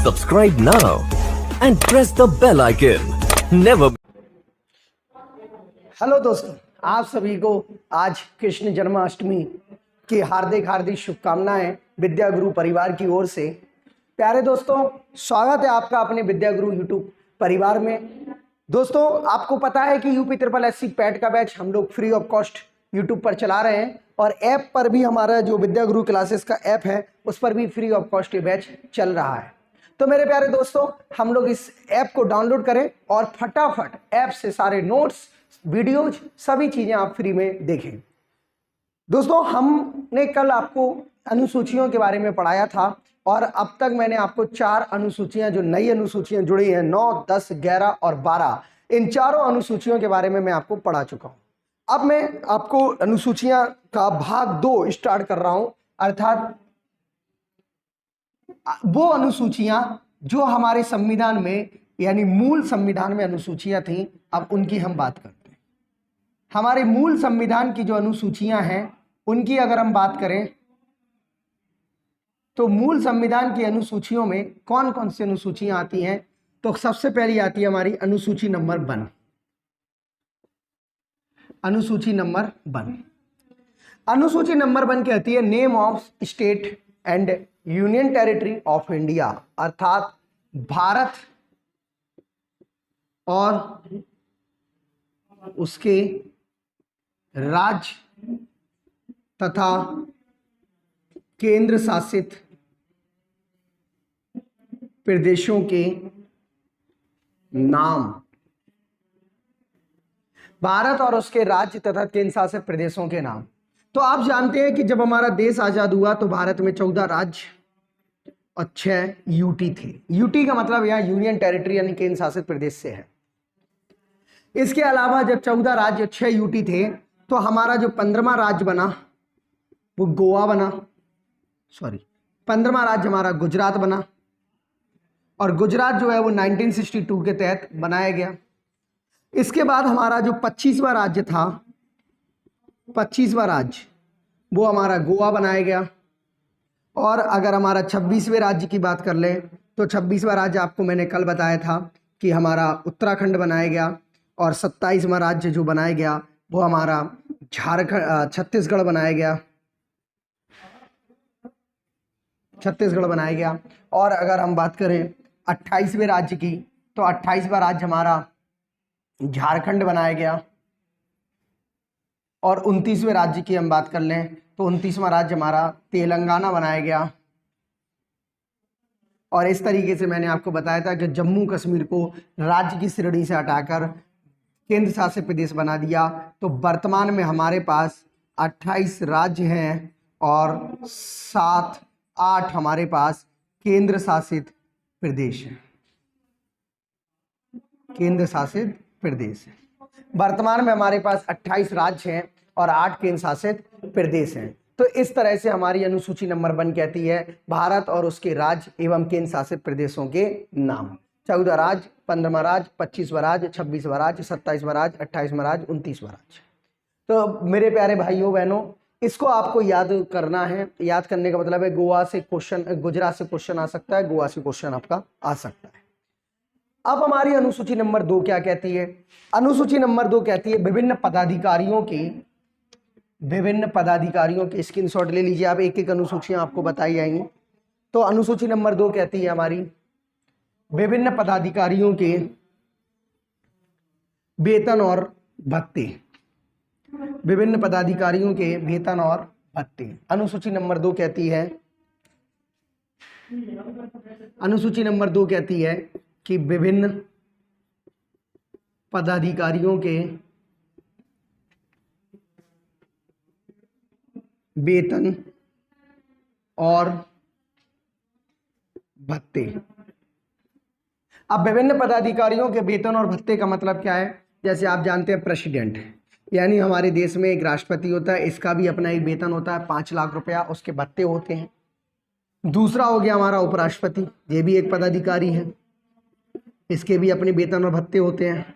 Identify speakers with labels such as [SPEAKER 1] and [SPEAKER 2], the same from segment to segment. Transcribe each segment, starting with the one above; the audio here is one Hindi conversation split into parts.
[SPEAKER 1] Subscribe now and press the bell icon. Never.
[SPEAKER 2] Hello दोस्तों, आप सभी को आज कृष्ण जन्माष्टमी की हार्दिक हार्दिक शुभकामनाएं विद्या गुरु परिवार की ओर से। प्यारे दोस्तों, स्वागत है आपका अपने विद्या गुरु यूट्यूब परिवार में। दोस्तों, आपको पता है कि यूपी ट्रिपल एससी पैट का बैच हम लोग फ्री ऑफ कॉस्ट यूट्यूब पर चला रहे हैं और ऐप पर भी हमारा जो विद्या गुरु क्लासेस का ऐप है उस पर भी फ्री ऑफ कॉस्ट ये बैच चल रहा है। तो मेरे प्यारे दोस्तों, हम लोग इस ऐप को डाउनलोड करें और फटाफट ऐप से सारे नोट्स, वीडियोज, सभी चीजें आप फ्री में देखें। दोस्तों, हमने कल आपको अनुसूचियों के बारे में पढ़ाया था और अब तक मैंने आपको 4 अनुसूचियां, जो नई अनुसूचियां जुड़ी हैं 9, 10, 11 और 12, इन चारों अनुसूचियों के बारे में मैं आपको पढ़ा चुका हूं। अब मैं आपको अनुसूचियां का भाग 2 स्टार्ट कर रहा हूं, अर्थात वो अनुसूचियां जो हमारे संविधान में यानी मूल संविधान में अनुसूचियां थी, अब उनकी हम बात करते हैं। हमारे मूल संविधान की जो अनुसूचियां हैं उनकी अगर हम बात करें तो मूल संविधान की अनुसूचियों में कौन कौन सी अनुसूचियां आती हैं, तो सबसे पहली आती है हमारी अनुसूची नंबर 1। अनुसूची नंबर 1, अनुसूची नंबर 1 कहती है name of state and union territory of India, अर्थात भारत और उसके राज्य तथा केंद्र शासित प्रदेशों के नाम। भारत और उसके राज्य तथा केंद्र शासित प्रदेशों के नाम। तो आप जानते हैं कि जब हमारा देश आजाद हुआ तो भारत में 14 राज्य और 6 यूटी थे। यूटी का मतलब यहाँ यूनियन टेरिटरी यानी केंद्र शासित प्रदेश से है। इसके अलावा जब 14 राज्य और 6 यूटी थे तो हमारा जो 15वां राज्य बना वो गोवा बना, 15वां राज्य हमारा गुजरात बना और गुजरात जो है वो 1962 के तहत बनाया गया। इसके बाद हमारा जो 25वां राज्य था, 25वां राज्य वो हमारा गोवा बनाया गया। और अगर हमारा 26वें राज्य की बात कर लें तो 26वां राज्य आपको मैंने कल बताया था कि हमारा उत्तराखंड बनाया गया और 27वां राज्य जो बनाया गया वो हमारा छत्तीसगढ़ बनाया गया, छत्तीसगढ़ बनाया गया। और अगर हम बात करें 28वें राज्य की तो 28वां राज्य हमारा झारखंड बनाया गया। और 29वें राज्य की हम बात कर लें तो 29वां राज्य हमारा तेलंगाना बनाया गया। और इस तरीके से मैंने आपको बताया था कि जम्मू कश्मीर को राज्य की श्रेणी से हटाकर केंद्र शासित प्रदेश बना दिया। तो वर्तमान में हमारे पास 28 राज्य हैं और 8 हमारे पास केंद्र शासित प्रदेश है, केंद्र शासित प्रदेश है। वर्तमान में हमारे पास 28 राज्य हैं और 8 केंद्र शासित प्रदेश हैं। तो इस तरह से हमारी अनुसूची नंबर 1 कहती है भारत और उसके राज्य एवं केंद्र शासित प्रदेशों के नाम। 14 राज्य, 15वां राज्य, 25वां राज्य, 26वां राज्य, 27वां राज्य, 28वां राज्य, 29वां राज्य। तो मेरे प्यारे भाइयों बहनों, इसको आपको याद करना है। याद करने का मतलब है गोवा से क्वेश्चन, गुजरात से क्वेश्चन आ सकता है, गोवा से क्वेश्चन आपका आ सकता है। अब हमारी अनुसूची नंबर 2 क्या कहती है? अनुसूची नंबर 2 कहती है विभिन्न पदाधिकारियों के स्क्रीनशॉट ले लीजिए आप, एक एक अनुसूचियां आपको बताई जाएंगी। तो अनुसूची नंबर 2 कहती है हमारी विभिन्न पदाधिकारियों के वेतन और भत्ते, विभिन्न पदाधिकारियों के वेतन और भत्ते। अनुसूची नंबर 2 कहती है, अनुसूची नंबर 2 कहती है कि विभिन्न पदाधिकारियों के वेतन और भत्ते। अब विभिन्न पदाधिकारियों के वेतन और भत्ते का मतलब क्या है? जैसे आप जानते हैं प्रेसिडेंट यानी हमारे देश में एक राष्ट्रपति होता है, इसका भी अपना एक वेतन होता है 5 लाख रुपया, उसके भत्ते होते हैं। दूसरा हो गया हमारा उपराष्ट्रपति, ये भी एक पदाधिकारी है, इसके भी अपने वेतन और भत्ते होते हैं।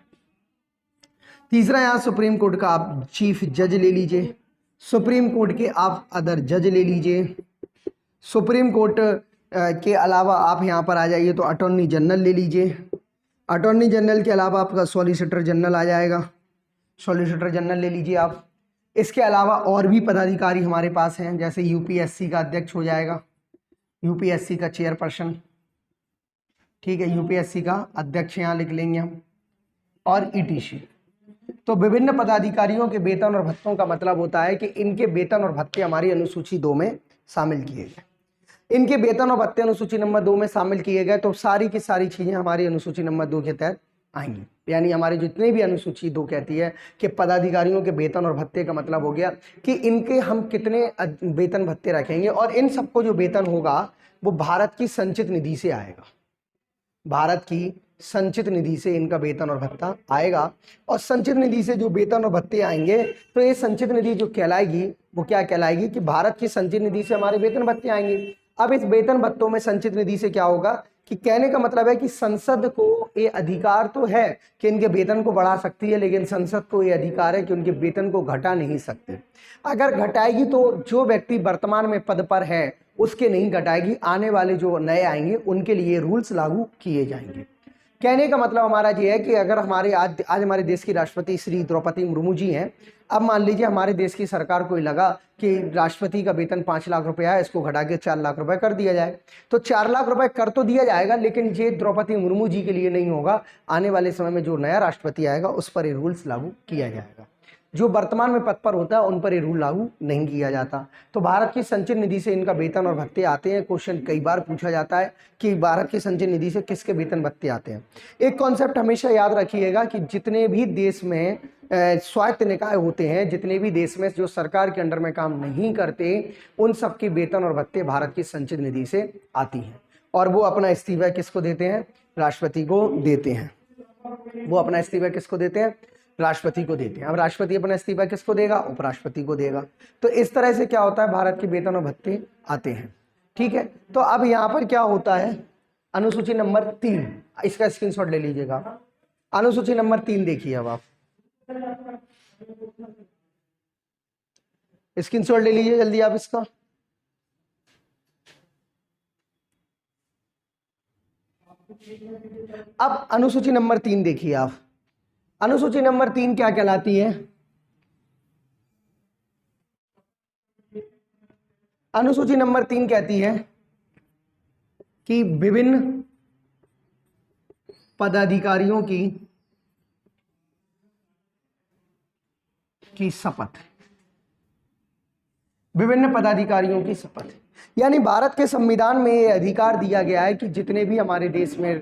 [SPEAKER 2] तीसरा यहाँ सुप्रीम कोर्ट का आप चीफ जज ले लीजिए, सुप्रीम कोर्ट के आप अदर जज ले लीजिए, सुप्रीम कोर्ट के अलावा आप यहाँ पर आ जाइए तो अटॉर्नी जनरल ले लीजिए। अटॉर्नी जनरल के अलावा आपका सॉलिसिटर जनरल आ जाएगा, सॉलिसिटर जनरल ले लीजिए आप। इसके अलावा और भी पदाधिकारी हमारे पास हैं, जैसे यूपीएससी का अध्यक्ष हो जाएगा, यूपीएससी का चेयरपर्सन, ठीक है, यूपीएससी का अध्यक्ष यहाँ लिख लेंगे हम, और ईटीसी। तो विभिन्न पदाधिकारियों के वेतन और भत्तों का मतलब होता है कि इनके वेतन और भत्ते हमारी अनुसूची 2 में शामिल किए गए। इनके वेतन और भत्ते अनुसूची नंबर 2 में शामिल किए गए तो सारी की सारी चीजें हमारी अनुसूची नंबर 2 के तहत आएंगी। यानी हमारी जितनी भी अनुसूची 2 कहती है कि पदाधिकारियों के वेतन और भत्ते का मतलब हो गया कि इनके हम कितने वेतन भत्ते रखेंगे, और इन सबको जो वेतन होगा वो भारत की संचित निधि से आएगा। भारत की संचित निधि से इनका वेतन और भत्ता आएगा, और संचित निधि से जो वेतन और भत्ते आएंगे तो ये संचित निधि जो कहलाएगी वो क्या कहलाएगी कि भारत की संचित निधि से हमारे वेतन भत्ते आएंगे। अब इस वेतन भत्तों में संचित निधि से क्या होगा कि कहने का मतलब है कि संसद को ये अधिकार तो है कि इनके वेतन को बढ़ा सकती है, लेकिन संसद को ये अधिकार है कि उनके वेतन को घटा नहीं सकते। अगर घटाएगी तो जो व्यक्ति वर्तमान में पद पर है उसके नहीं घटाएगी, आने वाले जो नए आएंगे उनके लिए रूल्स लागू किए जाएंगे। कहने का मतलब हमारा ये है कि अगर हमारे आज हमारे देश की राष्ट्रपति श्री द्रौपदी मुर्मू जी हैं, अब मान लीजिए हमारे देश की सरकार को लगा कि राष्ट्रपति का वेतन 5 लाख रुपया है, इसको घटा के 4 लाख रुपए कर दिया जाए, तो 4 लाख रुपए कर तो दिया जाएगा, लेकिन ये द्रौपदी मुर्मू जी के लिए नहीं होगा। आने वाले समय में जो नया राष्ट्रपति आएगा उस पर ये रूल्स लागू किया जाएगा। जो वर्तमान में पद पर होता है उन पर ये रूल लागू नहीं किया जाता। तो भारत की संचित निधि से इनका वेतन और भत्ते आते हैं। क्वेश्चन कई बार पूछा जाता है कि भारत की संचित निधि से किसके वेतन भत्ते आते हैं। एक कॉन्सेप्ट हमेशा याद रखिएगा कि जितने भी देश में स्वायत्त निकाय होते हैं, जितने भी देश में जो सरकार के अंडर में काम नहीं करते, उन सबके वेतन और भत्ते भारत की संचित निधि से आती हैं, और वो अपना इस्तीफा किसको देते हैं? राष्ट्रपति को देते हैं। वो अपना इस्तीफा किसको देते हैं? राष्ट्रपति को देते हैं। अब राष्ट्रपति अपना इस्तीफा किसको देगा? उपराष्ट्रपति को देगा। तो इस तरह से क्या होता है, भारत के वेतन और भत्ते आते हैं। ठीक है, तो अब यहाँ पर क्या होता है, अनुसूची नंबर 3, इसका स्क्रीनशॉट ले लीजिएगा। अनुसूची नंबर 3 देखिए, अब आप स्क्रीनशॉट ले लीजिए जल्दी आप इसका। अब अनुसूची नंबर 3 देखिए आप। अनुसूची नंबर 3 क्या कहलाती है? अनुसूची नंबर 3 कहती है कि विभिन्न पदाधिकारियों की शपथ, विभिन्न पदाधिकारियों की शपथ, यानी भारत के संविधान में यह अधिकार दिया गया है कि जितने भी हमारे देश में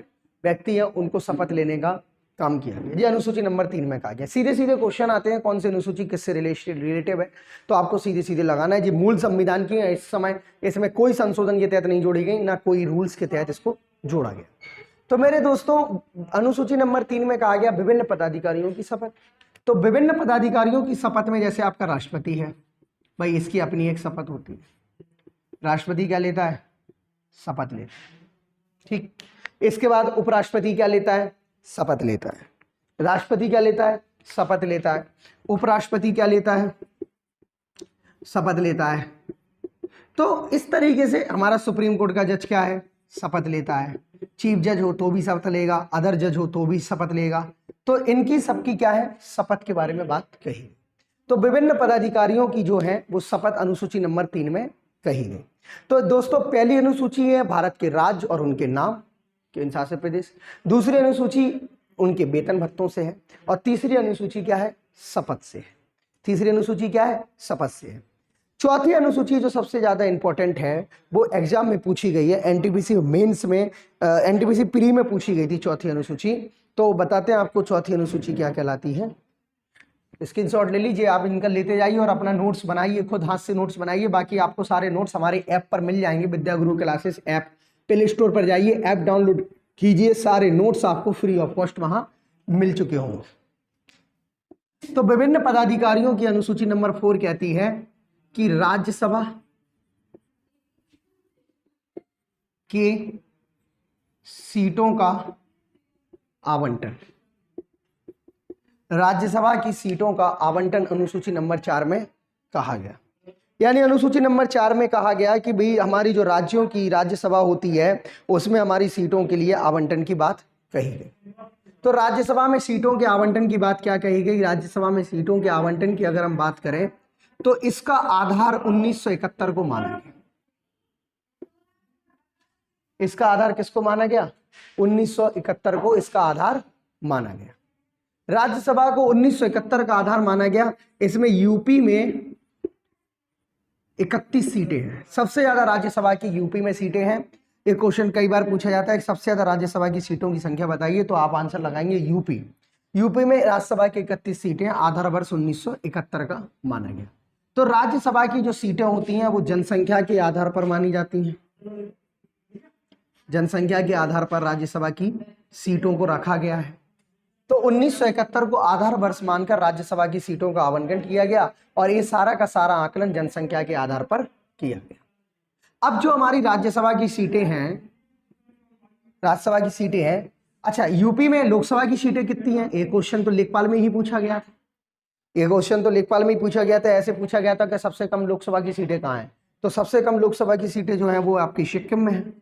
[SPEAKER 2] व्यक्ति हैं उनको शपथ लेने का काम किया गया। ये अनुसूची नंबर 3 में कहा गया। सीधे सीधे क्वेश्चन आते हैं कौन सी अनुसूची किससे रिलेटिव है, तो आपको सीधे सीधे लगाना है। ये मूल संविधान की है, इस समय इसमें कोई संशोधन के तहत नहीं जोड़ी गई, ना कोई रूल्स के तहत इसको जोड़ा गया। तो मेरे दोस्तों, अनुसूची नंबर 3 में कहा गया विभिन्न पदाधिकारियों की शपथ। तो विभिन्न पदाधिकारियों की शपथ में जैसे आपका राष्ट्रपति है, भाई इसकी अपनी एक शपथ होती है। राष्ट्रपति क्या लेता है? शपथ लेता है। ठीक, इसके बाद उपराष्ट्रपति क्या लेता है? शपथ लेता है। राष्ट्रपति क्या लेता है? शपथ लेता है। उपराष्ट्रपति क्या लेता है? शपथ लेता है। तो इस तरीके से हमारा सुप्रीम कोर्ट का जज क्या है? शपथ लेता है। चीफ जज हो तो भी शपथ लेगा, अदर जज हो तो भी शपथ लेगा। तो इनकी सबकी क्या है? शपथ के बारे में बात कही। तो विभिन्न पदाधिकारियों की जो है वो शपथ अनुसूची नंबर 3 में कही गई। तो दोस्तों, पहली अनुसूची है भारत के राज्य और उनके नाम, केंद्र शासित प्रदेश। दूसरी अनुसूची उनके वेतन भत्तों से है, और तीसरी अनुसूची क्या है? शपथ से है। तीसरी अनुसूची क्या है? शपथ से है। चौथी अनुसूची जो सबसे ज्यादा इंपॉर्टेंट है, वो एग्जाम में पूछी गई है, एनटीपीसी मेंस में, एनटीपीसी प्री में पूछी गई थी चौथी अनुसूची। तो बताते हैं आपको चौथी अनुसूची क्या कहलाती है। स्क्रीनशॉट ले लीजिए, आप इनका लेते जाइए और अपना नोट्स बनाइए, खुद हाथ से नोट्स बनाइए। बाकी आपको सारे नोट्स हमारे ऐप पर मिल जाएंगे, विद्या गुरु क्लासेस ऐप। प्ले स्टोर पर जाइए, ऐप डाउनलोड कीजिए, सारे नोट्स आपको फ्री ऑफ कॉस्ट वहां मिल चुके होंगे। तो विभिन्न पदाधिकारियों की अनुसूची नंबर 4 कहती है कि राज्यसभा के सीटों का आवंटन, राज्यसभा की सीटों का आवंटन अनुसूची नंबर 4 में कहा गया। यानी अनुसूची नंबर 4 में कहा गया कि भाई हमारी जो राज्यों की राज्यसभा होती है उसमें हमारी सीटों के लिए आवंटन की बात कही गई। तो राज्यसभा में सीटों के आवंटन की बात क्या कही गई? राज्यसभा में सीटों के आवंटन की अगर हम बात करें तो इसका आधार 1971 को माना गया। इसका आधार किसको माना गया? 1971 को इसका आधार माना गया। राज्यसभा को 1971 का आधार माना गया। इसमें यूपी में 31 सीटें हैं। सबसे ज्यादा राज्यसभा की यूपी में सीटें हैं। ये क्वेश्चन कई बार पूछा जाता है, सबसे ज्यादा राज्यसभा की सीटों की संख्या बताइए, तो आप आंसर लगाएंगे यूपी। यूपी में राज्यसभा की 31 सीटें, आधार वर्ष 1971 का माना गया। तो राज्यसभा की जो सीटें होती हैं वो जनसंख्या के आधार पर मानी जाती हैं। जनसंख्या के आधार पर राज्यसभा की सीटों को रखा गया है। तो 1971 को आधार वर्ष मानकर राज्यसभा की सीटों का आवंटन किया गया और ये सारा का सारा आकलन जनसंख्या के आधार पर किया गया। अब जो हमारी राज्यसभा की सीटें हैं, अच्छा यूपी में लोकसभा की सीटें कितनी हैं? एक क्वेश्चन तो लेखपाल में ही पूछा गया था। ऐसे पूछा गया था कि सबसे कम लोकसभा की सीटें कहाँ हैं? तो सबसे कम लोकसभा की सीटें जो हैं वो आपकी सिक्किम में हैं,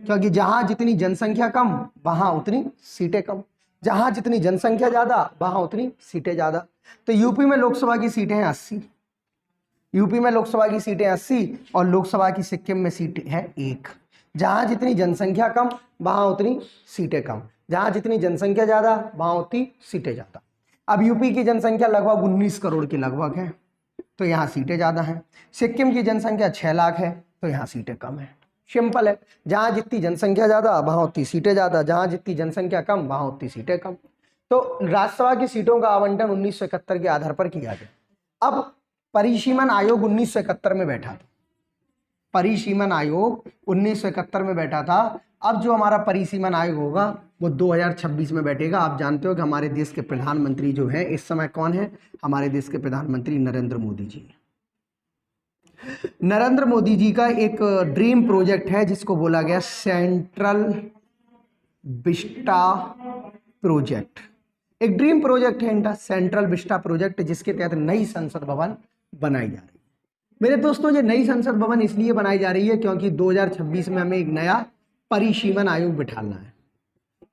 [SPEAKER 2] क्योंकि जहां जितनी जनसंख्या कम वहां उतनी सीटें कम, जहां जितनी जनसंख्या ज्यादा वहां उतनी सीटें ज्यादा। तो यूपी में लोकसभा की सीटें हैं 80, और लोकसभा की सिक्किम में सीटें हैं 1। जहां जितनी जनसंख्या कम वहां उतनी सीटें कम, जहां जितनी जनसंख्या ज्यादा वहां उतनी सीटें ज्यादा। अब यूपी की जनसंख्या लगभग 19 करोड़ के लगभग है, तो यहाँ सीटें ज्यादा हैं। सिक्किम की जनसंख्या 6 लाख है, तो यहाँ सीटें कम है। सिंपल है, जहां जितनी जनसंख्या ज्यादा वहां उतनी सीटें ज्यादा, जहां जितनी जनसंख्या कम वहां उतनी सीटें कम। तो राज्यसभा की सीटों का आवंटन 1971 के आधार पर किया गया। अब परिसीमन आयोग 1971 में बैठा था। परिसीमन आयोग 1971 में बैठा था। अब जो हमारा परिसीमन आयोग होगा वो 2026 में बैठेगा। आप जानते हो कि हमारे देश के प्रधानमंत्री जो है इस समय कौन है? हमारे देश के प्रधानमंत्री नरेंद्र मोदी जी। नरेंद्र मोदी जी का एक ड्रीम प्रोजेक्ट है जिसको बोला गया सेंट्रल विस्टा प्रोजेक्ट। एक ड्रीम प्रोजेक्ट है इनका सेंट्रल विस्टा प्रोजेक्ट, जिसके तहत नई संसद भवन बनाई जा रही है। मेरे दोस्तों, ये नई संसद भवन इसलिए बनाई जा रही है क्योंकि 2026 में हमें एक नया परिसीमन आयोग बिठाना है।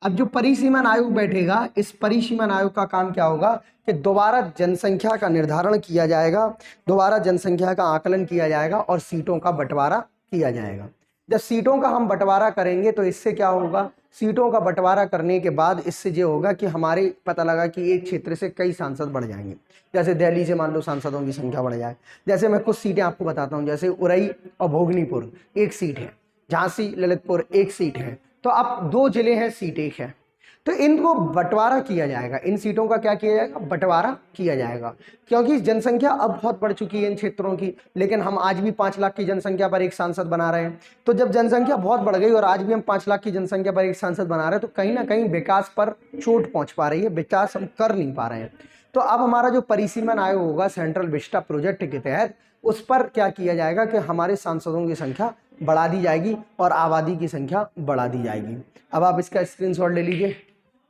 [SPEAKER 2] अब जो परिसीमन आयोग बैठेगा, इस परिसीमन आयोग का काम क्या होगा कि दोबारा जनसंख्या का निर्धारण किया जाएगा, दोबारा जनसंख्या का आकलन किया जाएगा और सीटों का बंटवारा किया जाएगा। जब सीटों का हम बंटवारा करेंगे तो इससे क्या होगा? सीटों का बंटवारा करने के बाद इससे ये होगा कि हमारे पता लगा कि एक क्षेत्र से कई सांसद बढ़ जाएंगे। जैसे दिल्ली से मान लो सांसदों की संख्या बढ़ जाए। जैसे मैं कुछ सीटें आपको बताता हूँ, जैसे उरई और भोगनीपुर 1 सीट है, झांसी ललितपुर 1 सीट है। तो अब 2 जिले हैं, सीट 1 है। तो इनको बंटवारा किया जाएगा, इन सीटों का क्या किया जाएगा? बंटवारा किया जाएगा, क्योंकि जनसंख्या अब बहुत बढ़ चुकी है इन क्षेत्रों की, लेकिन हम आज भी 5 लाख की जनसंख्या पर एक सांसद बना रहे हैं। तो जब जनसंख्या बहुत बढ़ गई और आज भी हम 5 लाख की जनसंख्या पर एक सांसद बना रहे हैं, तो कहीं ना कहीं विकास पर चोट पहुंच पा रही है, विकास हम कर नहीं पा रहे हैं। तो अब हमारा जो परिसीमन आयोग होगा सेंट्रल विस्टा प्रोजेक्ट के तहत, उस पर क्या किया जाएगा कि हमारे सांसदों की संख्या बढ़ा दी जाएगी और आबादी की संख्या बढ़ा दी जाएगी। अब आप इसका स्क्रीनशॉट ले लीजिए,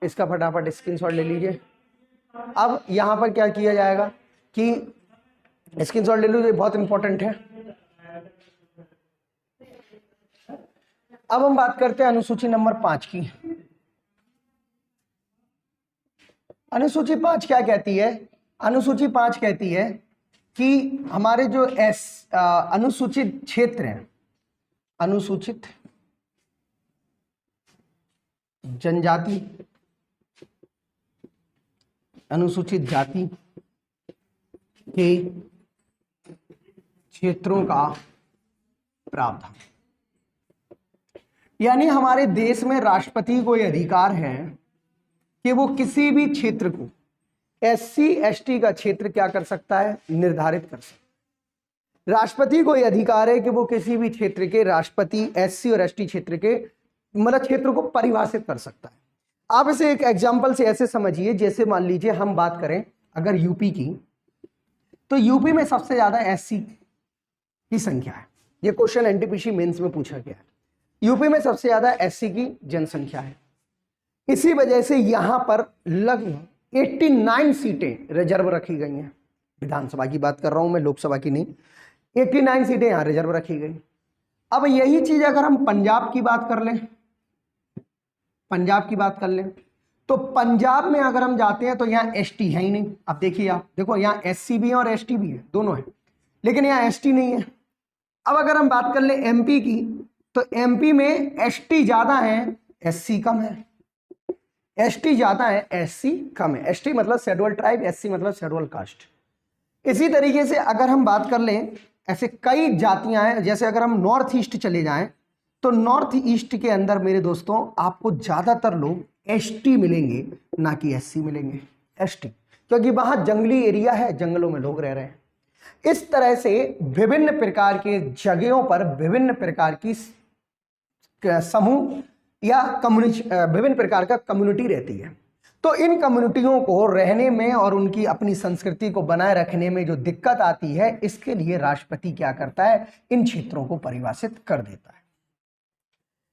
[SPEAKER 2] इसका फटाफट स्क्रीनशॉट ले लीजिए। अब यहाँ पर क्या किया जाएगा कि स्क्रीनशॉट ले लीजिए, बहुत इंपॉर्टेंट है। अब हम बात करते हैं अनुसूची नंबर 5 की। अनुसूची 5 क्या कहती है? अनुसूची 5 कहती है कि हमारे जो अनुसूचित क्षेत्र हैं, अनुसूचित जनजाति, अनुसूचित जाति के क्षेत्रों का प्रावधान, यानी हमारे देश में राष्ट्रपति को यह अधिकार है कि वो किसी भी क्षेत्र को SC ST का क्षेत्र क्या कर सकता है? निर्धारित कर सकता है। राष्ट्रपति को यह अधिकार है कि वो किसी भी क्षेत्र के, राष्ट्रपति SC और ST क्षेत्र के मतलब क्षेत्र को परिभाषित कर सकता है। आप इसे एक एग्जाम्पल से ऐसे समझिए, जैसे मान लीजिए हम बात करें अगर यूपी की, तो यूपी में सबसे ज्यादा SC की संख्या है। यह क्वेश्चन NTPC मेंस में पूछा गया है। यूपी में सबसे ज्यादा SC की जनसंख्या है, इसी वजह से यहां पर लगभग 89 सीटें रिजर्व रखी गई हैं। विधानसभा की बात कर रहा हूं मैं, लोकसभा की नहीं। 89 सीटें यहाँ रिजर्व रखी गई। अब यही चीज अगर हम पंजाब की बात कर लें, पंजाब की बात कर लें, तो पंजाब में अगर हम जाते हैं तो यहाँ एसटी है ही नहीं। अब देखिए, आप देखो यहाँ एससी भी है और एसटी भी है, दोनों है, लेकिन यहाँ एसटी नहीं है। अब अगर हम बात कर ले एमपी की, तो एमपी में एसटी ज्यादा है, एससी कम है। एसटी ज्यादा है, एससी कम है। एसटी मतलब शेड्यूल ट्राइब, एससी मतलब शेड्यूल कास्ट। इसी तरीके से अगर हम बात कर लें, ऐसे कई जातियां हैं। जैसे अगर हम नॉर्थ ईस्ट चले जाएं, तो नॉर्थ ईस्ट के अंदर मेरे दोस्तों आपको ज्यादातर लोग एसटी मिलेंगे, ना कि एससी मिलेंगे। एसटी क्योंकि वहां जंगली एरिया है, जंगलों में लोग रह रहे हैं। इस तरह से विभिन्न प्रकार के जगहों पर विभिन्न प्रकार की समूह या विभिन्न प्रकार का कम्युनिटी रहती है। तो इन कम्युनिटियों को रहने में और उनकी अपनी संस्कृति को बनाए रखने में जो दिक्कत आती है, इसके लिए राष्ट्रपति क्या करता है, इन क्षेत्रों को परिभाषित कर देता है।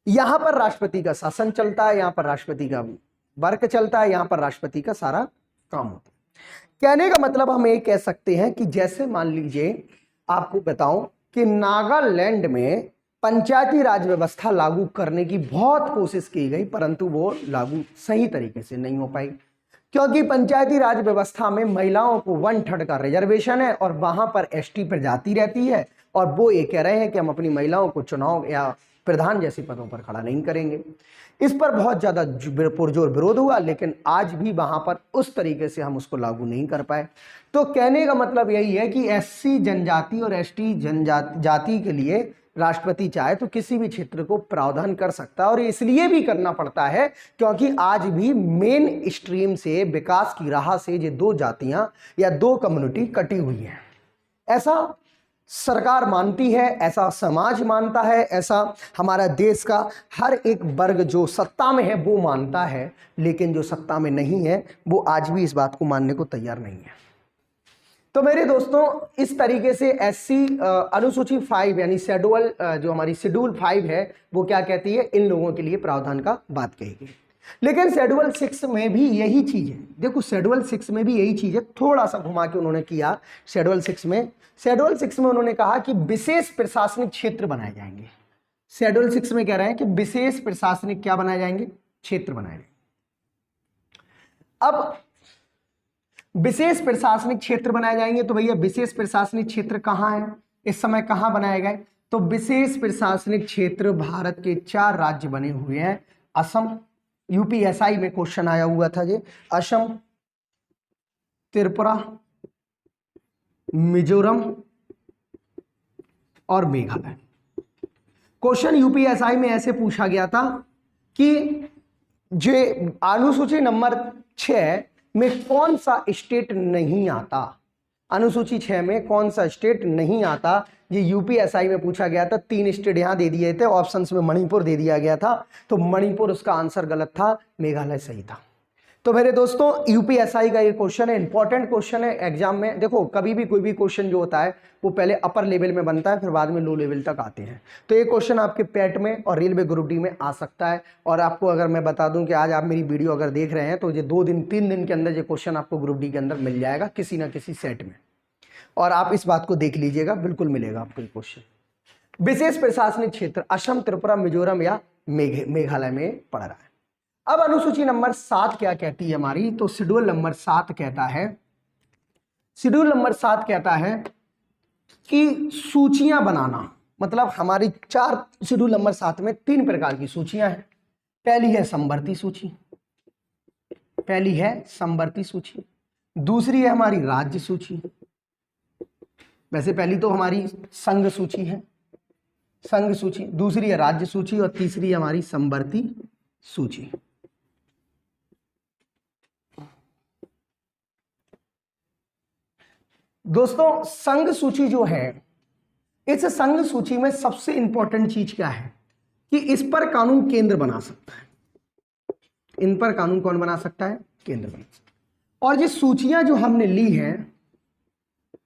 [SPEAKER 2] यहां पर राष्ट्रपति का शासन चलता है, यहां पर राष्ट्रपति का वर्क चलता है, यहां पर राष्ट्रपति का सारा काम होता है। कहने का मतलब हम ये कह सकते हैं कि जैसे मान लीजिए आपको बताऊं कि नागालैंड में पंचायती राज व्यवस्था लागू करने की बहुत कोशिश की गई, परंतु वो लागू सही तरीके से नहीं हो पाई, क्योंकि पंचायती राज व्यवस्था में महिलाओं को 1/3 का रिजर्वेशन है और वहां पर एसटी प्रजाति रहती है, और वो ये कह रहे हैं कि हम अपनी महिलाओं को चुनाव या प्रधान जैसे पदों पर खड़ा नहीं करेंगे। इस पर बहुत ज्यादा पुरजोर विरोध हुआ, लेकिन आज भी वहां पर उस तरीके से हम उसको लागू नहीं कर पाए। तो कहने का मतलब यही है कि एससी जनजाति और एसटी जनजाति के लिए राष्ट्रपति चाहे तो किसी भी क्षेत्र को प्रावधान कर सकता है, और इसलिए भी करना पड़ता है क्योंकि आज भी मेन स्ट्रीम से, विकास की राह से ये दो जातियां या दो कम्युनिटी कटी हुई हैं। ऐसा सरकार मानती है, ऐसा समाज मानता है, ऐसा हमारा देश का हर एक वर्ग जो सत्ता में है वो मानता है, लेकिन जो सत्ता में नहीं है वो आज भी इस बात को मानने को तैयार नहीं है। तो मेरे दोस्तों, इस तरीके से एससी अनुसूची 5 यानी शेड्यूल जो हमारी शेड्यूल 5 है वो क्या कहती है, इन लोगों के लिए प्रावधान का बात कही गई। लेकिन शेड्यूल 6 में भी यही चीज है। देखो शेड्यूल 6 में भी यही चीज है, थोड़ा सा घुमा के उन्होंने किया। शेड्यूल 6 में उन्होंने कहा कि विशेष प्रशासनिक क्षेत्र बनाए जाएंगे। शेड्यूल 6 में कह रहे हैं कि विशेष प्रशासनिक क्या बनाए जाएंगे, क्षेत्र बनाए जाएंगे। अब विशेष प्रशासनिक क्षेत्र बनाए जाएंगे, तो भैया विशेष प्रशासनिक क्षेत्र कहां है, इस समय कहां बनाए गए, तो विशेष प्रशासनिक क्षेत्र भारत के 4 राज्य बने हुए हैं। असम, यूपीएसआई में क्वेश्चन आया हुआ था ये, असम, त्रिपुरा, मिजोरम और मेघालय। क्वेश्चन यूपीएसआई में ऐसे पूछा गया था कि जो अनुसूची नंबर 6 में कौन सा स्टेट नहीं आता, अनुसूची 6 में कौन सा स्टेट नहीं आता, ये यूपीएसआई में पूछा गया था। 3 स्टेट यहां दे दिए थे, ऑप्शंस में मणिपुर दे दिया गया था, तो मणिपुर उसका आंसर गलत था, मेघालय सही था। तो मेरे दोस्तों, यूपीएसआई का ये क्वेश्चन है, इंपॉर्टेंट क्वेश्चन है एग्जाम में। देखो कभी भी कोई भी क्वेश्चन जो होता है वो पहले अपर लेवल में बनता है, फिर बाद में लो लेवल तक आते हैं। तो ये क्वेश्चन आपके पेट में और रेलवे ग्रुप डी में आ सकता है। और आपको अगर मैं बता दूं कि आज आप मेरी वीडियो अगर देख रहे हैं तो ये 2-3 दिन के अंदर ये क्वेश्चन आपको ग्रुप डी के अंदर मिल जाएगा किसी ना किसी सेट में, और आप इस बात को देख लीजिएगा, बिल्कुल मिलेगा आपको ये क्वेश्चन। विशेष प्रशासनिक क्षेत्र असम, त्रिपुरा, मिजोरम या मेघालय में पड़ रहा है। अब अनुसूची नंबर 7 क्या कहती है हमारी, तो शेड्यूल नंबर 7 कहता है, शेड्यूल नंबर 7 कहता है कि सूचियां बनाना, मतलब हमारी 4 शेड्यूल नंबर 7 में 3 प्रकार की सूचियां हैं। पहली है समवर्ती सूची, पहली है समवर्ती सूची, दूसरी है हमारी राज्य सूची, वैसे पहली तो हमारी संघ सूची है, संघ सूची, दूसरी है राज्य सूची और तीसरी है हमारी समवर्ती सूची। दोस्तों संघ सूची जो है, इस संघ सूची में सबसे इंपॉर्टेंट चीज क्या है कि इस पर कानून केंद्र बना सकता है। इन पर कानून कौन बना सकता है, केंद्र बना सकता है। और ये सूचियां जो हमने ली हैं,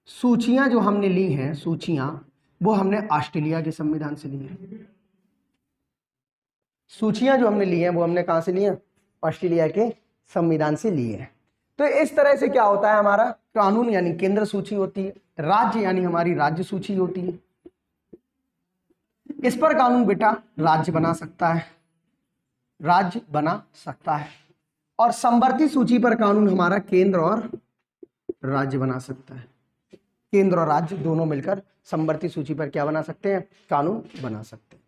[SPEAKER 2] सूचियां जो हमने ली हैं, सूचियां वो हमने ऑस्ट्रेलिया के संविधान से ली है। सूचियां जो हमने ली हैं वो हमने कहां से ली हैं, ऑस्ट्रेलिया के संविधान से ली है। तो इस तरह से क्या होता है, हमारा कानून यानी केंद्र सूची होती है, राज्य यानी हमारी राज्य सूची होती है। इस पर कानून बेटा राज्य बना सकता है, राज्य बना सकता है, और समवर्ती सूची पर कानून हमारा केंद्र और राज्य बना सकता है। केंद्र और राज्य दोनों मिलकर समवर्ती सूची पर क्या बना सकते हैं, कानून बना सकते हैं।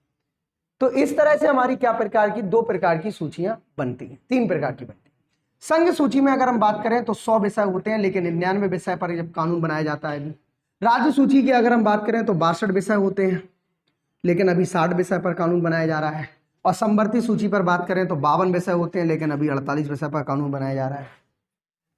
[SPEAKER 2] तो इस तरह से हमारी क्या प्रकार की, दो प्रकार की सूचियां बनती हैं, तीन प्रकार की बनती हैं। संघ सूची में अगर हम बात करें तो 100 विषय होते हैं, लेकिन 99 विषय पर जब कानून बनाया जाता है। राज्य सूची की अगर हम बात करें तो 62 विषय होते हैं, लेकिन अभी 60 विषय पर कानून बनाया जा रहा है। और समवर्ती सूची पर बात करें तो 52 विषय होते हैं, लेकिन अभी 48 विषय पर कानून बनाया जा रहा है।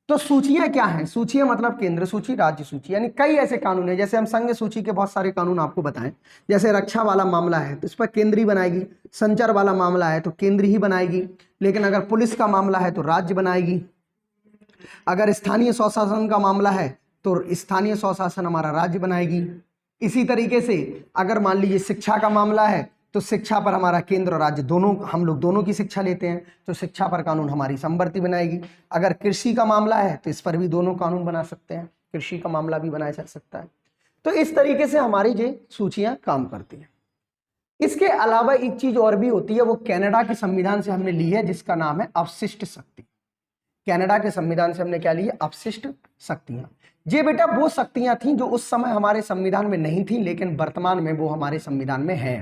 [SPEAKER 2] तो सूचियां क्या हैं, सूचियां मतलब केंद्र सूची, राज्य सूची, यानी कई ऐसे कानून हैं। जैसे हम संघ सूची के बहुत सारे कानून आपको बताएं, जैसे रक्षा वाला मामला है तो इस पर केंद्रीय बनाएगी, संचार वाला मामला है तो केंद्रीय ही बनाएगी, लेकिन अगर पुलिस का मामला है तो राज्य बनाएगी, अगर स्थानीय स्वशासन का मामला है तो स्थानीय स्वशासन हमारा राज्य बनाएगी। इसी तरीके से अगर मान लीजिए शिक्षा का मामला है तो शिक्षा पर हमारा केंद्र और राज्य दोनों, हम लोग दोनों की शिक्षा लेते हैं, तो शिक्षा पर कानून हमारी समवर्ती बनाएगी। अगर कृषि का मामला है तो इस पर भी दोनों कानून बना सकते हैं, कृषि का मामला भी बनाया जा सकता है। तो इस तरीके से हमारी ये सूचियां काम करती हैं। इसके अलावा एक चीज और भी होती है, वो कनाडा के संविधान से हमने ली है, जिसका नाम है अवशिष्ट शक्ति। कनाडा के संविधान से हमने क्या ली है, अवशिष्ट शक्तियां। ये बेटा वो शक्तियां थीं जो उस समय हमारे संविधान में नहीं थी, लेकिन वर्तमान में वो हमारे संविधान में है।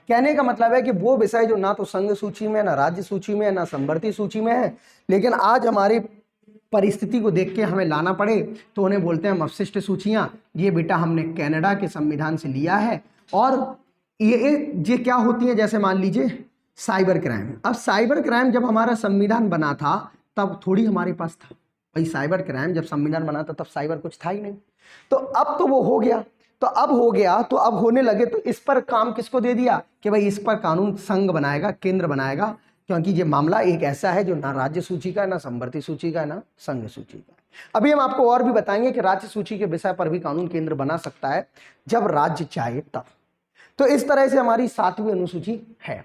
[SPEAKER 2] कहने का मतलब है कि वो विषय जो ना तो संघ सूची में, ना राज्य सूची में, ना समवर्ती सूची में है, लेकिन आज हमारे परिस्थिति को देख के हमें लाना पड़े तो उन्हें बोलते हैं हम अवशिष्ट सूचियां। ये बेटा हमने कनाडा के संविधान से लिया है। और ये क्या होती है, जैसे मान लीजिए साइबर क्राइम। अब साइबर क्राइम जब हमारा संविधान बना था तब थोड़ी हमारे पास था भाई, साइबर क्राइम जब संविधान बना था तब साइबर कुछ था ही नहीं। तो अब तो वो हो गया, तो अब हो गया, तो अब होने लगे, तो इस पर काम किसको दे दिया कि भाई इस पर कानून संघ बनाएगा, केंद्र बनाएगा, क्योंकि ये मामला एक ऐसा है जो ना राज्य सूची का, ना समवर्ती सूची का, ना संघ सूची का। अभी हम आपको और भी बताएंगे कि राज्य सूची के विषय पर भी कानून केंद्र बना सकता है जब राज्य चाहे तब। तो इस तरह से हमारी 7वीं अनुसूची है।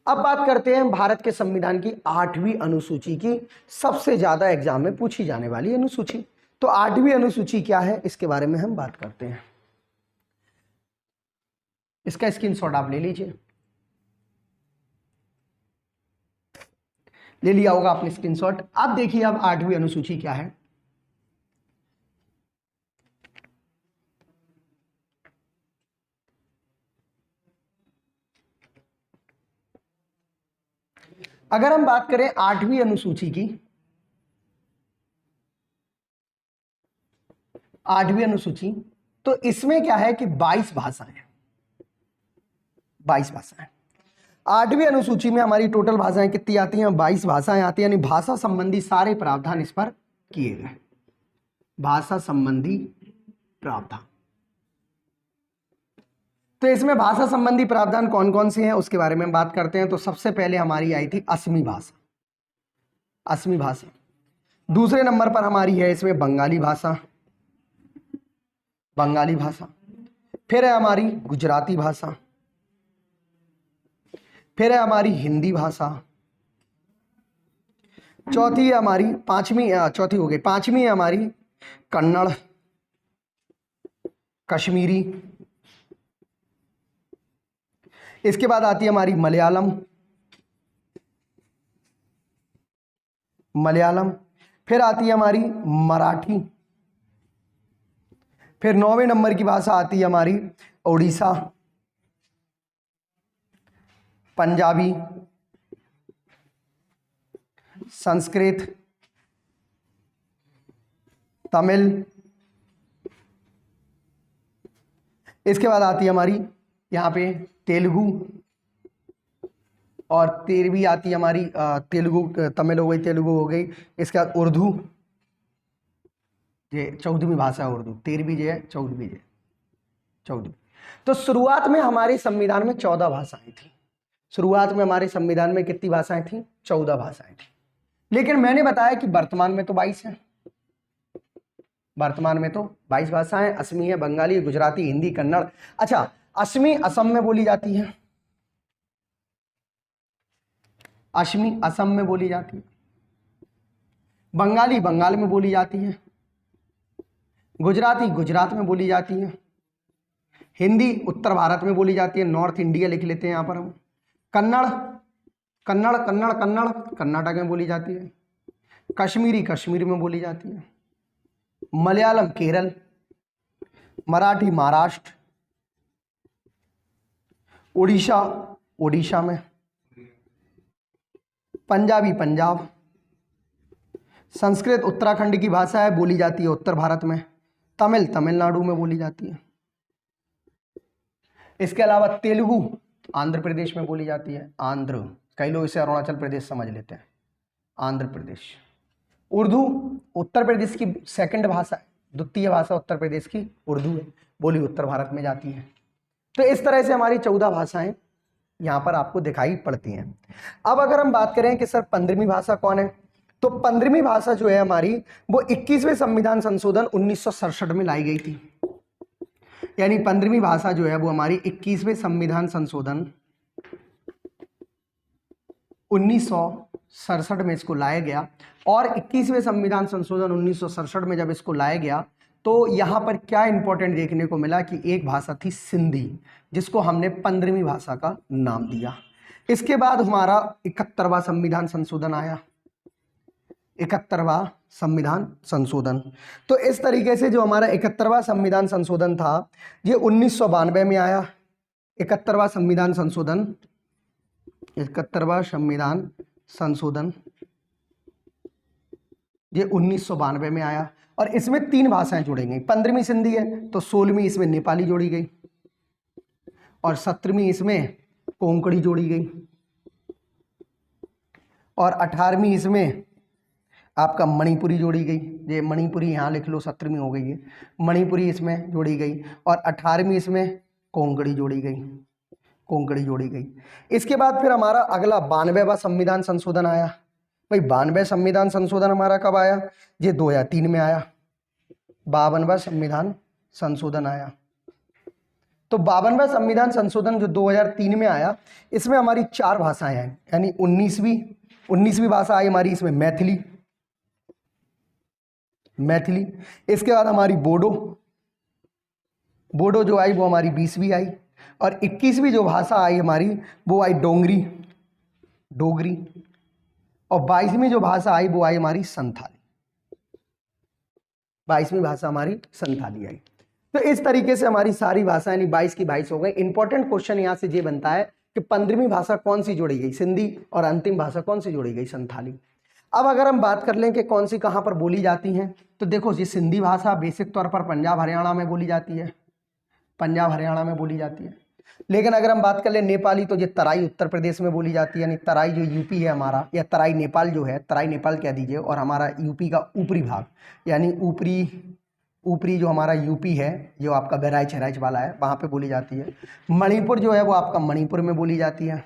[SPEAKER 2] अब बात करते हैं भारत के संविधान की 8वीं अनुसूची की, सबसे ज्यादा एग्जाम में पूछी जाने वाली अनुसूची। तो 8वीं अनुसूची क्या है, इसके बारे में हम बात करते हैं। इसका स्क्रीनशॉट आप ले लीजिए, ले लिया होगा आपने स्क्रीनशॉट। अब देखिए अब 8वीं अनुसूची क्या है। अगर हम बात करें 8वीं अनुसूची की, 8वीं अनुसूची, तो इसमें क्या है कि 22 भाषाएं, 22 भाषाएं। 8वीं अनुसूची में हमारी टोटल भाषाएं कितनी आती हैं, 22 भाषाएं आती हैं, यानी भाषा संबंधी सारे प्रावधान इस पर किए गए। भाषा संबंधी प्रावधान, तो इसमें भाषा संबंधी प्रावधान कौन कौन से हैं उसके बारे में हम बात करते हैं। तो सबसे पहले हमारी आई थी असमी भाषा, असमी भाषा। दूसरे नंबर पर हमारी है इसमें बंगाली भाषा, बंगाली भाषा। फिर है हमारी गुजराती भाषा, फिर है हमारी हिंदी भाषा। चौथी है हमारी, चौथी हो गई, 5वीं है हमारी कन्नड़, कश्मीरी। इसके बाद आती है हमारी मलयालम, मलयालम। फिर आती है हमारी मराठी। फिर 9वें नंबर की भाषा आती है हमारी उड़ीसा, पंजाबी, संस्कृत, तमिल। इसके बाद आती है हमारी यहाँ पे तेलुगु, और 13वीं आती है हमारी तेलुगु, तमिल हो गई, तेलुगु हो गई। इसके बाद उर्दू, ये 14वीं भाषा है उर्दू। 13वीं जो है, 14वीं जो है, 14वीं। तो शुरुआत में हमारे संविधान में 14 भाषाएं थी। शुरुआत में हमारे संविधान में कितनी भाषाएं थी, 14 भाषाएं थी। लेकिन मैंने बताया कि वर्तमान में तो 22 है, वर्तमान में तो 22 भाषाएं, असमी है, बंगाली, गुजराती, हिंदी, कन्नड़। अच्छा, असमी असम में बोली जाती है, असमी असम में बोली जाती है। बंगाली बंगाल में बोली जाती है, गुजराती गुजरात में बोली जाती है, हिंदी उत्तर भारत में बोली जाती है, नॉर्थ इंडिया लिख लेते हैं यहाँ पर हम, कन्नड़ कन्नड़ कन्नड़ कन्नड़ कर्नाटक में बोली जाती है, कश्मीरी कश्मीर में बोली जाती है, मलयालम केरल, मराठी महाराष्ट्र, उड़ीसा ओडिशा में, पंजाबी पंजाब, संस्कृत उत्तराखंड की भाषा है, बोली जाती है उत्तर भारत में, तमिल तमिलनाडु में बोली जाती है। इसके अलावा तेलुगु आंध्र प्रदेश में बोली जाती है, आंध्र, कई लोग इसे अरुणाचल प्रदेश समझ लेते हैं, आंध्र प्रदेश। उर्दू उत्तर प्रदेश की सेकंड भाषा है, द्वितीय भाषा उत्तर प्रदेश की उर्दू है, बोली उत्तर भारत में जाती है। तो इस तरह से हमारी 14 भाषाएं यहाँ पर आपको दिखाई पड़ती हैं। अब अगर हम बात करें कि सर 15वीं भाषा कौन है, तो 15वीं भाषा जो है हमारी वो 21वें संविधान संशोधन 1967 में लाई गई थी। यानी 15वीं भाषा जो है वो हमारी 21वें संविधान संशोधन 1967 में इसको लाया गया। और 21वें संविधान संशोधन 1967 में जब इसको लाया गया तो यहाँ पर क्या इंपॉर्टेंट देखने को मिला कि एक भाषा थी सिंधी, जिसको हमने 15वीं भाषा का नाम दिया। इसके बाद हमारा 71वां संविधान संशोधन आया, 71वां संविधान संशोधन। तो इस तरीके से जो हमारा 71वां संविधान संशोधन था ये 1992 में आया। 71वां संविधान संशोधन, 71वां संविधान संशोधन ये 1992 में आया और इसमें 3 भाषाएं जोड़ी गई। 15वीं सिंधी है तो 16वीं इसमें नेपाली जोड़ी गई और 17वीं इसमें कोंकणी जोड़ी गई और 18वीं इसमें आपका मणिपुरी जोड़ी गई। ये मणिपुरी यहाँ लिख लो, 17वीं हो गई है, मणिपुरी इसमें जोड़ी गई और 18वीं इसमें कोंकणी जोड़ी गई, कोंकणी जोड़ी गई। इसके बाद फिर हमारा अगला 92वां संविधान संशोधन आया। भाई 92 संविधान संशोधन हमारा कब आया, ये 2003 में आया। 52वां संविधान संशोधन आया। तो 52वां संविधान संशोधन जो 2003 में आया इसमें हमारी 4 भाषाएं हैं, यानी 19वीं भाषा आई हमारी इसमें मैथिली, मैथिली। इसके बाद हमारी बोडो, बोडो जो आई वो हमारी 20वीं आई और 21वीं जो भाषा आई हमारी वो आई डोगरी, डोगरी। और 22वीं जो भाषा आई वो आई हमारी संथाली, 22वीं भाषा हमारी संथाली आई। तो इस तरीके से हमारी सारी भाषाएं यानी 22 की 22 हो गई। इंपॉर्टेंट क्वेश्चन यहाँ से ये बनता है कि 15वीं भाषा कौन सी जोड़ी गई, सिंधी, और अंतिम भाषा कौन सी जोड़ी गई, संथाली। अब अगर हम बात कर लें कि कौन सी कहाँ पर बोली जाती हैं, तो देखो ये सिंधी भाषा बेसिक तौर पर पंजाब हरियाणा में बोली जाती है, पंजाब हरियाणा में बोली जाती है। लेकिन अगर हम बात कर लें नेपाली तो ये तराई उत्तर प्रदेश में बोली जाती है, यानी तराई जो यूपी है हमारा, या तराई नेपाल जो है, तराई नेपाल कह दीजिए, और हमारा यूपी का ऊपरी भाग यानी ऊपरी जो हमारा यूपी है जो आपका बहराइच वाला है वहाँ पे बोली जाती है। मणिपुर जो है वो आपका मणिपुर में बोली जाती है।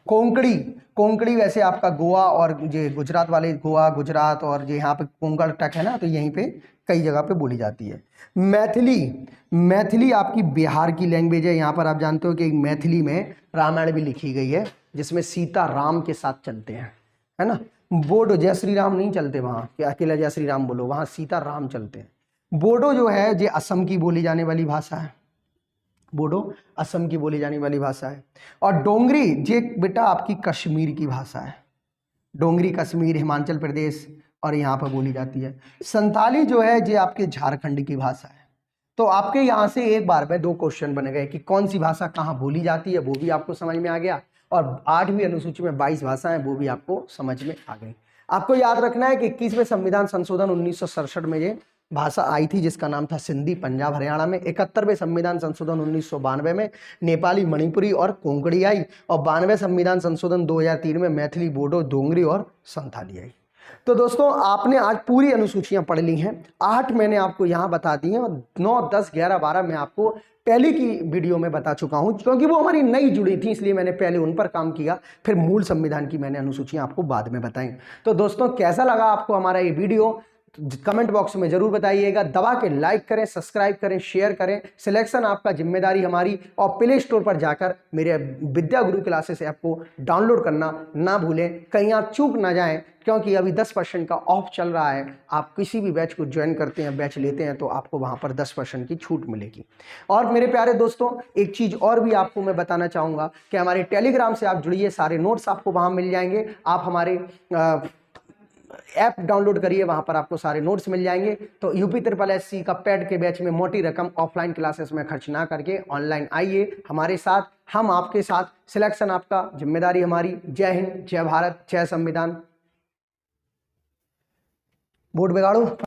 [SPEAKER 2] कोंकणी वैसे आपका गोवा और ये गुजरात वाले, गोवा गुजरात और ये यहाँ पे कोंकण तक है ना, तो यहीं पे कई जगह पे बोली जाती है। मैथिली आपकी बिहार की लैंग्वेज है। यहाँ पर आप जानते हो कि मैथिली में रामायण भी लिखी गई है जिसमें सीता राम के साथ चलते हैं, है ना। बोडो जय श्री राम नहीं चलते वहाँ कि अकेला जय श्री राम बोलो, वहाँ सीता राम चलते हैं। बोडो जो है ये असम की बोली जाने वाली भाषा है, बोडो असम की बोली जाने वाली भाषा है। और डोंगरी ये बेटा आपकी कश्मीर की भाषा है, डोंगरी कश्मीर हिमाचल प्रदेश और यहाँ पर बोली जाती है। संथाली जो है ये आपके झारखंड की भाषा है। तो आपके यहाँ से एक बार में 2 क्वेश्चन बन गए कि कौन सी भाषा कहाँ बोली जाती है, वो भी आपको समझ में आ गया, और 8वीं अनुसूची में 22 भाषाएं वो भी आपको समझ में आ गई। आपको याद रखना है कि 21वें संविधान संशोधन 1967 में ये भाषा आई थी जिसका नाम था सिंधी पंजाब हरियाणा में। 71वें संविधान संशोधन 1992 में नेपाली मणिपुरी और कोंकणी आई और 92वें संविधान संशोधन 2003 में मैथिली, बोडो, डोंगरी और संथाली आई। तो दोस्तों आपने आज पूरी अनुसूचियां पढ़ ली हैं, 8 मैंने आपको यहाँ बता दी हैं और 9, 10, 11, 12 मैं आपको पहले की वीडियो में बता चुका हूँ, क्योंकि वो हमारी नई जुड़ी थी इसलिए मैंने पहले उन पर काम किया, फिर मूल संविधान की मैंने अनुसूचियां आपको बाद में बताई। तो दोस्तों कैसा लगा आपको हमारा ये वीडियो, कमेंट बॉक्स में जरूर बताइएगा। दबा के लाइक करें, सब्सक्राइब करें, शेयर करें। सिलेक्शन आपका, जिम्मेदारी हमारी। और प्ले स्टोर पर जाकर मेरे विद्या गुरु क्लासेस ऐप को डाउनलोड करना ना भूलें, कहीं आप चूक ना जाएं, क्योंकि अभी 10% का ऑफ चल रहा है। आप किसी भी बैच को ज्वाइन करते हैं, बैच लेते हैं, तो आपको वहां पर 10% की छूट मिलेगी। और मेरे प्यारे दोस्तों, एक चीज और भी आपको मैं बताना चाहूंगा कि हमारे टेलीग्राम से आप जुड़िए, सारे नोट्स आपको वहां मिल जाएंगे। आप हमारे ऐप डाउनलोड करिए, वहां पर आपको सारे नोट्स मिल जाएंगे। तो UP SSC का पैड के बैच में मोटी रकम ऑफलाइन क्लासेस में खर्च ना करके ऑनलाइन आइए हमारे साथ, हम आपके साथ। सिलेक्शन आपका, जिम्मेदारी हमारी। जय हिंद, जय भारत, जय संविधान। वोट बिगाड़ो।